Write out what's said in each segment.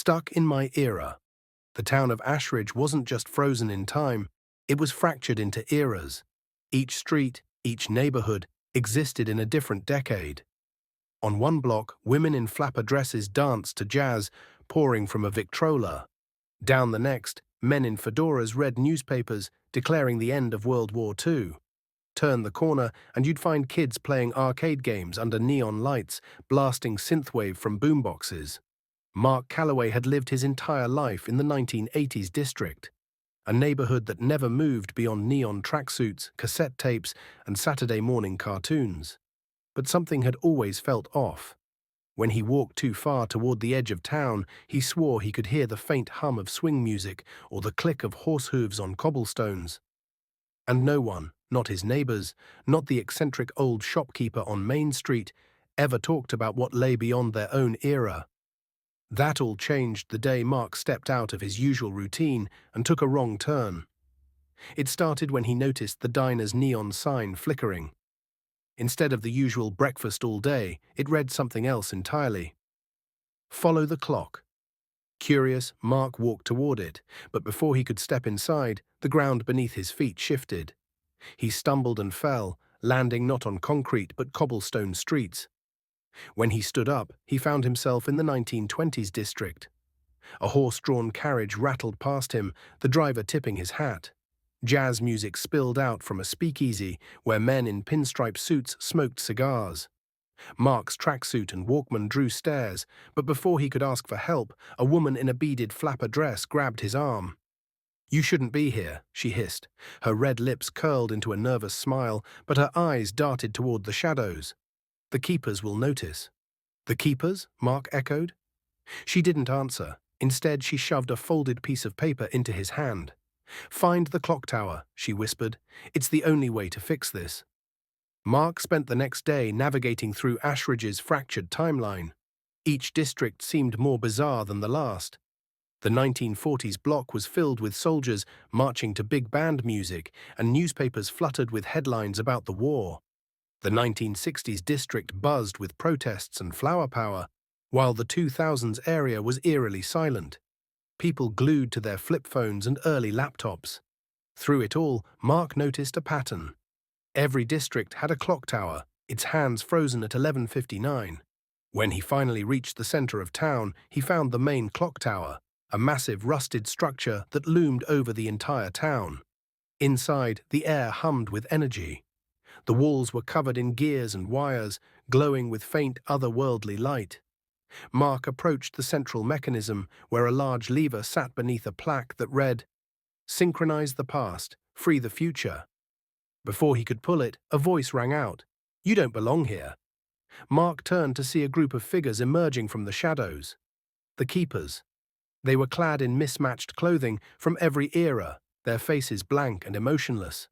Stuck in my era. The town of Ashridge wasn't just frozen in time, it was fractured into eras. Each street, each neighborhood, existed in a different decade. On one block, women in flapper dresses danced to jazz pouring from a Victrola. Down the next, men in fedoras read newspapers declaring the end of World War II. Turn the corner and you'd find kids playing arcade games under neon lights, blasting synthwave from boomboxes. Mark Calloway had lived his entire life in the 1980s district, a neighborhood that never moved beyond neon tracksuits, cassette tapes, and Saturday morning cartoons. But something had always felt off. When he walked too far toward the edge of town, he swore he could hear the faint hum of swing music or the click of horse hooves on cobblestones. And no one, not his neighbors, not the eccentric old shopkeeper on Main Street, ever talked about what lay beyond their own era. That all changed the day Mark stepped out of his usual routine and took a wrong turn. It started when he noticed the diner's neon sign flickering. Instead of the usual breakfast all day, it read something else entirely. Follow the clock. Curious, Mark walked toward it, but before he could step inside, the ground beneath his feet shifted. He stumbled and fell, landing not on concrete but cobblestone streets. When he stood up, he found himself in the 1920s district. A horse-drawn carriage rattled past him, the driver tipping his hat. Jazz music spilled out from a speakeasy where men in pinstripe suits smoked cigars. Mark's tracksuit and Walkman drew stares, but before he could ask for help, a woman in a beaded flapper dress grabbed his arm. "You shouldn't be here," she hissed. Her red lips curled into a nervous smile, but her eyes darted toward the shadows. "The keepers will notice." "The keepers?" Mark echoed. She didn't answer. Instead, she shoved a folded piece of paper into his hand. "Find the clock tower," she whispered. "It's the only way to fix this." Mark spent the next day navigating through Ashridge's fractured timeline. Each district seemed more bizarre than the last. The 1940s block was filled with soldiers marching to big band music, and newspapers fluttered with headlines about the war. The 1960s district buzzed with protests and flower power, while the 2000s area was eerily silent. People glued to their flip phones and early laptops. Through it all, Mark noticed a pattern. Every district had a clock tower, its hands frozen at 11:59. When he finally reached the center of town, he found the main clock tower, a massive rusted structure that loomed over the entire town. Inside, the air hummed with energy. The walls were covered in gears and wires, glowing with faint otherworldly light. Mark approached the central mechanism, where a large lever sat beneath a plaque that read, "Synchronize the past, free the future." Before he could pull it, a voice rang out, "You don't belong here." Mark turned to see a group of figures emerging from the shadows. The keepers. They were clad in mismatched clothing from every era, their faces blank and emotionless.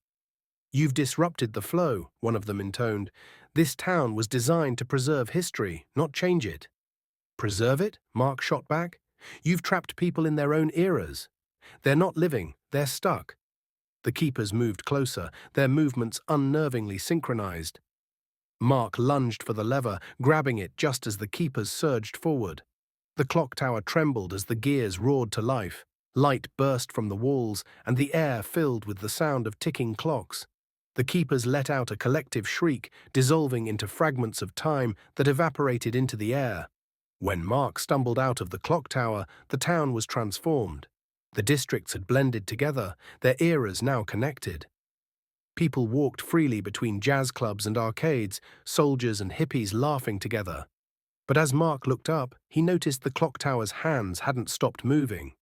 "You've disrupted the flow," one of them intoned. "This town was designed to preserve history, not change it." "Preserve it?" Mark shot back. "You've trapped people in their own eras. They're not living, they're stuck." The keepers moved closer, their movements unnervingly synchronized. Mark lunged for the lever, grabbing it just as the keepers surged forward. The clock tower trembled as the gears roared to life. Light burst from the walls, and the air filled with the sound of ticking clocks. The keepers let out a collective shriek, dissolving into fragments of time that evaporated into the air. When Mark stumbled out of the clock tower, the town was transformed. The districts had blended together, their eras now connected. People walked freely between jazz clubs and arcades, soldiers and hippies laughing together. But as Mark looked up, he noticed the clock tower's hands hadn't stopped moving.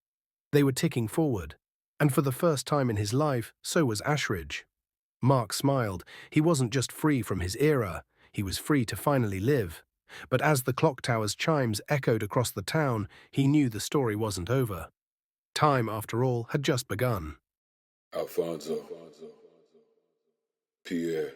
They were ticking forward. And for the first time in his life, so was Ashridge. Mark smiled. He wasn't just free from his era, he was free to finally live. But as the clock tower's chimes echoed across the town, he knew the story wasn't over. Time, after all, had just begun. Alfonzo Pierre.